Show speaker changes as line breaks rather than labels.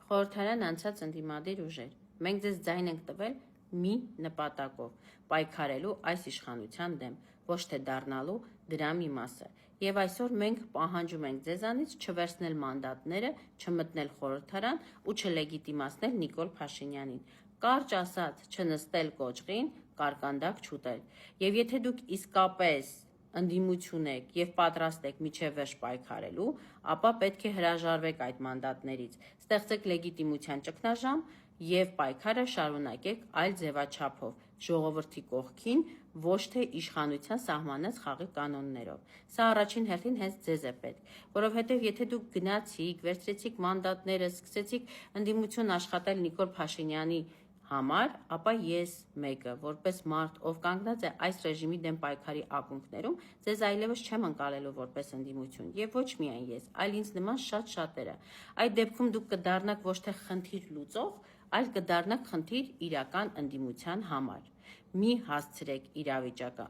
Խորհրդարան անցած ընդդիմադիր ուժեր, մենք ձեզ ձայն ենք տվել մի նպատակով, պայքարելու այս իշխանության դեմ, ոչ թե դառնալու դրա մի մասը։ Եվ այսօր մենք պահանջում ենք ձեզանից չվերցնել մանդատները, չմտնել խորհրդարան ու չլեգիտիմացնել Նիկոլ Փաշինյանին։ Կարճ ասած, չնստել կոճղին, կարկանդակ չուտել։ Եվ եթե դուք իսկապես ընդդիմություն եք եւ պատրաստ եք միջև վերջ պայքարելու, ապա պետք է հրաժարվեք այդ մանդատներից, ստեղծեք լեգիտիմության ճգնաժամ եւ պայքարը շարունակեք այլ ձևաչափով, ժողովրդի կողքին, ոչ թե իշխանության սահմանած խաղի կանոններով։ Սա առաջին հերթին հենց ձեզ է պետք, որովհետեւ եթե դուք գնացիք, վերցրեցիք մանդատները, սկսեցիք ընդդիմություն աշխատել Նիկոլ Փաշինյանի համար, ապա ես մեկը, որպես մարդ, ով կանգնած է այս ռեժիմի դեմ պայքարի ակունքներում, ձեզ այլևս չեմ ընկալելու որպես ընդդիմություն, եւ ոչ միայն ես, այլ ինձ նման շատ շատերը։ Այդ դեպքում դուք կդառնաք ոչ թե խնդիր լուծող, այլ կդառնաք խնդիր իրական ընդդիմության համար։ Մի հասցրեք իրավիճակը